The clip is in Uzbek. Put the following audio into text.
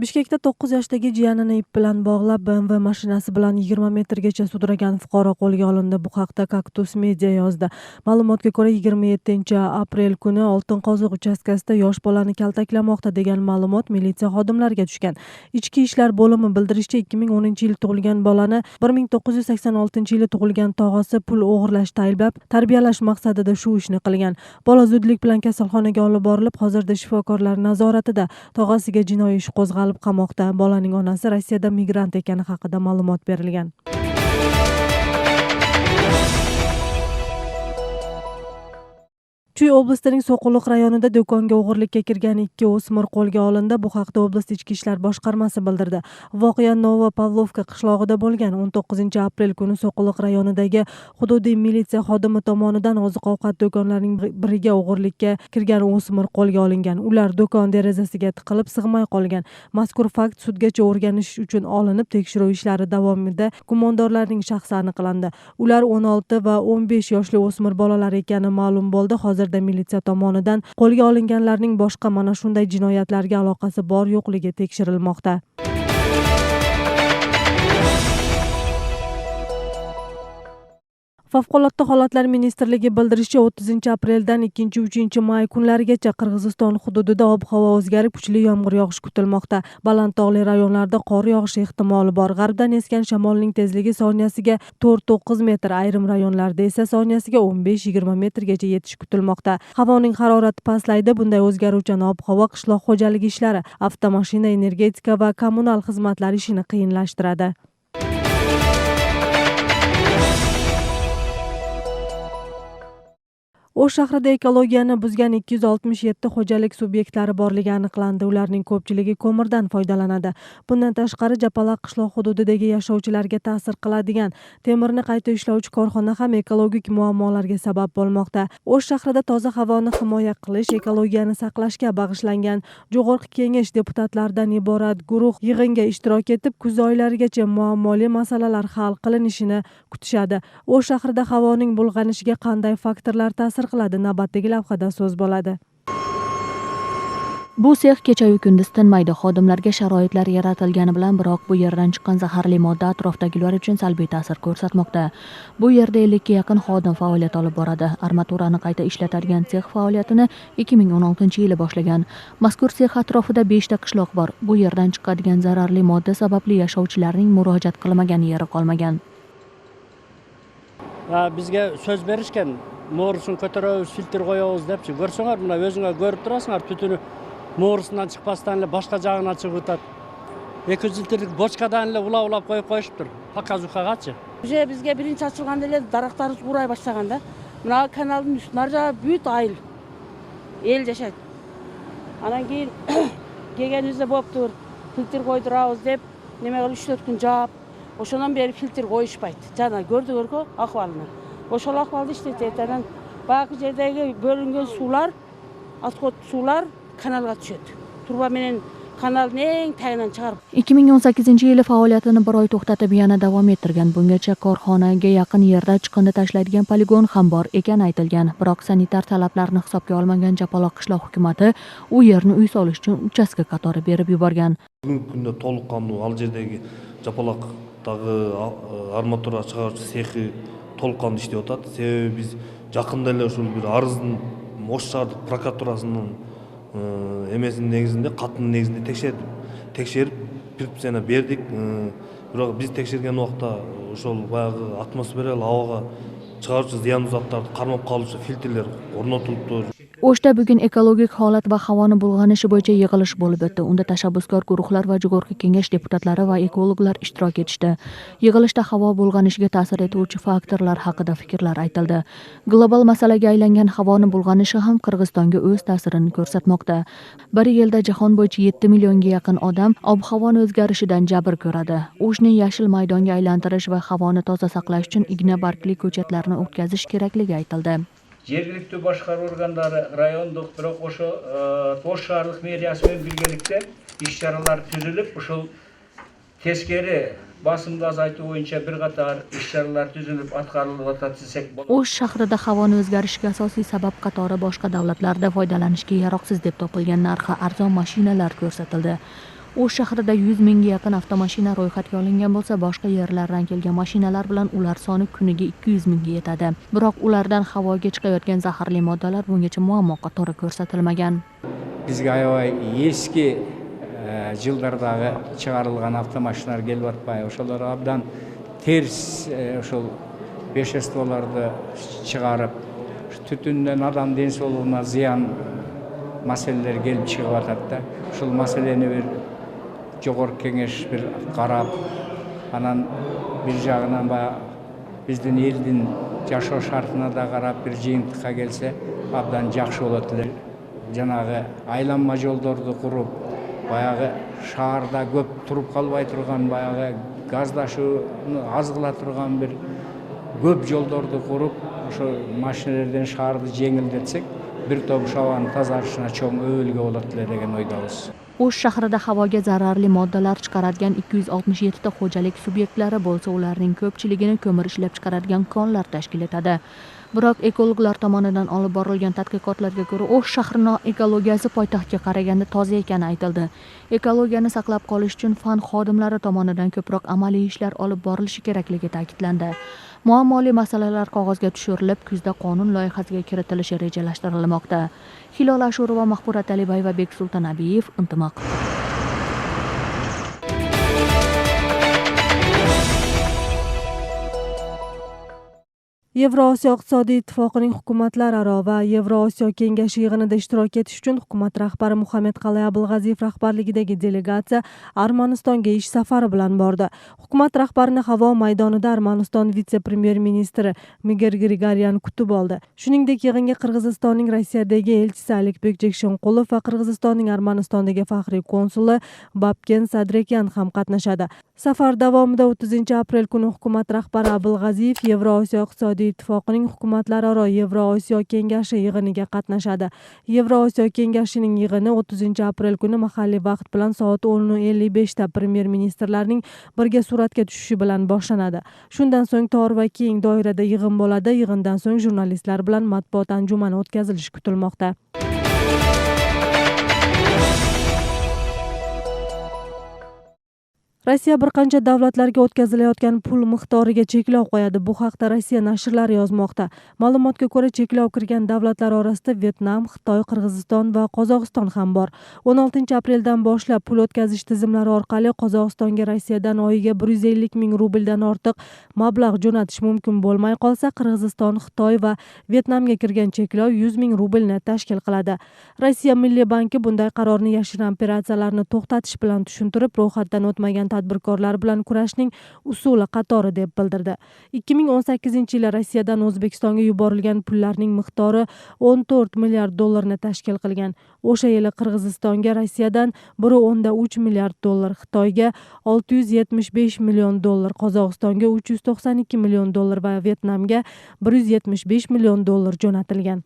Bishkekda 9 yoshdagi jiyanini ip bilan bog'lab, BMW mashinasi bilan 20 metrgacha sudragan fuqaro qo'lga olindi. Bu haqda Kaktus Media yozdi. Ma'lumotga ko'ra, 27-aprel kuni Oltin qoziq uchastkasida yosh bolani kaltaklamoqda degan ma'lumot militsiya xodimlariga tushgan. Ichki ishlar bo'limi bildirishicha, 2010-yil tug'ilgan bolani 1986-yili tug'ilgan tog'asi pul o'g'irlashda ayblab, tarbiyalash maqsadida shu ishni qilgan. Bola zudlik bilan kasalxonaga olib borilib, hozirda shifokorlar nazoratida. Tog'asiga jinoiy ish qo'zg'alib qamoqda. Bolaning onasi Rossiyada migrant ekani haqida ma'lumot berilgan. Chuy oblasining So'quluq rayonida do'konga o'g'irlikka kirgan 2 o'smir qo'lga olindi. Bu haqda oblast ichki ishlar boshqarmasi bildirdi. Voqea Novopavlovka qishlog'ida bo'lgan. 19-aprel kuni So'quluq rayonidagi hududiy militsiya xodimi tomonidan oziq-ovqat do'konlarining biriga o'g'irlikka kirgan o'smir qo'lga olingan. Ular do'kon derazasiga tiqilib sig'may qolgan. Mazkur fakt sudgacha o'rganish uchun olinib, tekshiruv ishlari davomida gumondorlarning shaxsi aniqlandi. Ular 16 va 15 yoshli o'smir bolalar ekani ma'lum bo'ldi. Hozirda militsiya tomonidan qo'lga olinganlarning boshqa mana shunday jinoyatlarga aloqasi bor-yo'qligi tekshirilmoqda. Favqulodda holatlar ministrligi bildirishicha, 30-apreldan 2-3 may kunlarigacha Qirg'iziston hududida ob-havo o'zgarib, kuchli yomg'ir yog'ishi kutilmoqda. Baland tog'li rayonlarda qor yog'ishi ehtimoli bor. G'arbdan esgan shamolning tezligi soniyasiga 4-9 metr, ayrim rayonlarda esa soniyasiga 15-20 metrgacha yetishi kutilmoqda. Havoning harorati pastlaydi. Bunday o'zgaruvchan ob-havo qishloq xo'jaligi ishlari, avtomashina, energetika va kommunal xizmatlar ishini qiyinlashtiradi. O'sh shahrida ekologiyani buzgan 267 xo'jalik subyektlari borligi aniqlandi. Ularning ko'pchiligi ko'mirdan foydalanadi. Bundan tashqari, Japalaq qishloq hududidagi yashovchilarga ta'sir qiladigan temirni qayta ishlovchi korxona ham ekologik muammolarga sabab bo'lmoqda. O'sh shahrida toza havoni himoya qilish, ekologiyani saqlashga bag'ishlangan Jo'g'org'i kengash deputatlaridan iborat guruh yig'inga ishtirok etib, kuz oylarigacha muammoli masalalar hal qilinishini kutishadi. O'sh shahrida havoning bulg'anishiga qanday faktorlar ta'sir qiladi? Navbatdagi lavhada so'z bo'ladi. Bu sex kecha-yu kunduz tinmaydi. Xodimlarga sharoitlar yaratilgani bilan, biroq bu yerdan chiqqan zaharli modda atrofdagilar uchun salbiy ta'sir ko'rsatmoqda. Bu yerda 50 ga yaqin xodim faoliyat olib boradi. Armaturani qayta ishlatadigan sex faoliyatini 2016-yili boshlagan. Mazkur sex atrofida 5 ta qishloq bor. Bu yerdan chiqadigan zararli modda sababli yashovchilarning murojaat qilmagan yeri qolmagan. Bizga so'z berishgan, mo'risini ko'taramiz, filtr qo'yamiz debchi. Ko'rsanglar, buni o'zinglar ko'rib turasizlar, tutuni mo'risidan chiqmasdan boshqa jag'idan chiqib o'tadi. 200 litrlik bochkadan ulab qo'yib qo'yishibdir. Paqazuqagacha. Bizga birinchi açılganda daraxtlar quray boshlaganda, mana kanalning üstünde büyük ayıl. El yaşaydı. Anan keyin kelganimizda bo'ptur, filtr qo'ydiramiz deb, nima qilib 3-4 kun javob. O'shandan beri filtr qo'yishmaydi. Jana ko'rdik-ku ahvolni. O'shal ahvolda ishlatayotgan baqi yerdagi bo'lingan suvlar, asqot suvlar kanalga tushadi. Turba menen kanalning eng tagidan chiqarib. 2018-yili faoliyatini bir oy to'xtatib yana davom ettirgan. Bungacha korxonaga yaqin yerda chiqindi tashlaydigan poligon ham bor ekani aytilgan. Biroq sanitar talablarni hisobga olmagan Japaloq qishloq hukumatı u yerni uy solish uchun uchastka qatori berib yuborgan. Bugungi kunda to'liqqanli al yerdagi Japaloqdagi armatura chiqaruvchi sexi to'liqqanli ishlayotadi. Sebebi biz yaqinda shu bir arzni O'sh shahar prokuraturasining emesinin negizinde, katının negizinde tekşerip predpisiya berdik. Biroq biz tekşerген vaqtda ошол баягы атмосфералык абага чыгаруучу зыяндуу заттарды кармап калуучу фильтрлер орнотулупту. O'shda bugun ekologik holat va havoni bulg'anishi bo'yicha yig'ilish bo'lib o'tdi. Unda tashabbuskor guruhlar va Jo'g'org'i kengash deputatlari va ekologlar ishtirok etishdi. Yig'ilishda havo bulg'anishiga ta'sir etuvchi faktorlar haqida fikrlar aytildi. Global masalaga aylangan havoni bulg'anishi ham Qirg'izistonga o'z ta'sirini ko'rsatmoqda. Bir yilda jahon bo'yicha 7 millionga yaqin odam ob-havoni o'zgarishidan jabr ko'radi. O'shni yashil maydonga aylantirish va havoni toza saqlash uchun igna bargli ko'chatlarni o'tkazish kerakligi aytildi. Жергиликтүү башкаруу органдары, райондук, бирок ошо O'sh шаардык мэриясы менен биргеликте иш-чаралар түзүлүп, ушул тескери басымды азайтуу боюнча бир катар иш-чаралар түзүлүп аткарылып атат десек болот. O'sh shahrida havoni o'zgarishiga asosiy sabab qatori boshqa davlatlarda foydalanishga yaroqsiz deb topilgan narxi arzon mashinalar ko'rsatildi. O'sh shahrida 100 mingga yaqin avtomashina ro'yxatga olingan bo'lsa, boshqa yerlardan kelgan mashinalar bilan ular soni kuniga 200 mingga yetadi. Biroq ulardan havoga chiqayotgan zaharli moddalar bungacha muammo qatori ko'rsatilmagan. Bizga aябай eski жылдардағы чыгарылган автомашиналар келип атпай, ошолор абдан терс ошол веществолорду чыгарып, түтүндөн адам ден соолугуна зыян маселелер келип чыгып атат да. Ушул маселени бир жогорку кеңеш бир карап, анан бир жагынан биздин элдин жашоо шартына да карап бир жыйынтыкка келсе, абдан жакшы болот эле. Жанагы айланма жолдорду куруп, баягы шаарда көп туруп калбай турган, баягы газдашууну аз кыла турган бир көп жолдорду куруп, ошо машинелерден шаарды жеңилдетсек, бир топ абанын тазарышына чоң өбөлгө болот эле деген ойдобуз. O'sh shahrida havoga zararli moddalar chiqaradigan 267 ta xo'jalik subyektlari bo'lsa, ularning ko'pchiligini ko'mir ishlab chiqaradigan konlar tashkil etadi. Biroq ekologlar tomonidan olib borilgan tadqiqotlarga ko'ra, O'sh shahrining ekologiyasi poytaxtga qaraganda toza ekani aytildi. Ekologiyani saqlab qolish uchun fan xodimlari tomonidan ko'proq amaliy ishlar olib borilishi kerakligi ta'kidlandi. Muammoli masalalar qog'ozga tushirilib, kuzda qonun loyihasiga kiritilishi rejalashtirilmoqda. Hilola Ashurova, Mahfurat Alibayeva, Beksulton Abiyev, Intimoq. Yevrosiyo iqtisodiy ittifoqining hukumatlararo va Yevrosiyo kengashi yig'inida ishtirok etish uchun hukumat rahbari Muhammadqalay Abulg'aziyev rahbarligidagi delegatsiya Armanistonga ish safari bilan bordi. Hukumat rahbarini havo maydonida Armaniston vitse-premyer ministri Migir Grigoryan kutib oldi. Shuningdek, yig'inga Qirg'izistonning Rossiyadagi elchisi Alikbek Jekshonqulov va Qirg'izistonning Armanistondagi faxriy konsuli Babken Sadrekyan ham qatnashadi. Safar davomida 30 aprel kuni hukumat rahbari Abulg'aziyev Yevrosiyo iqtisodiy ittifoqining hukumatlararo Yevrosiyo kengashi yig'iniga qatnashadi. Yevrosiyo kengashining yig'ini 30 aprel kuni mahalliy vaqt bilan soat 10:55 da premyer ministrlarning birga suratga tushishi bilan boshlanadi. Shundan so'ng tor va keng doirada yig'in bo'ladi. Yig'indan so'ng jurnalistlar bilan matbuot anjumani o'tkazilishi kutilmoqda. Rossiya bir qancha davlatlarga o'tkazilayotgan pul miqdoriga cheklov qo'yadi. Bu haqda Rossiya nashrlari yozmoqda. Ma'lumotga ko'ra, cheklov kirgan davlatlar orasida Vyetnam, Xitoy, Qirg'iziston va Qozog'iston ham bor. 16 apreldan boshlab pul o'tkazish tizimlari orqali Qozog'istonga Rossiyadan oyiga 150 ming rubldan ortiq mablag' jo'natish mumkin bo'lmay qolsa, Qirg'iziston, Xitoy va Vyetnamga kirgan cheklov 100 ming rublni tashkil qiladi. Rossiya Milliy banki bunday qarorni yashirin operatsiyalarni to'xtatish bilan tushuntirib, ro'yxatdan o'tmagan tadbirkorlar bilan kurashning usuli qatori deb bildirdi. 2018-yili Rossiyadan O'zbekistonga yuborilgan pullarning miqdori 14 milliard dollarni tashkil qilgan. O'sha yili Qirg'izistonga Rossiyadan 1.3 milliard dollar, Xitoyga 675 million dollar, Qozog'istonga 392 million dollar va Vyetnamga 175 million dollar jo'natilgan.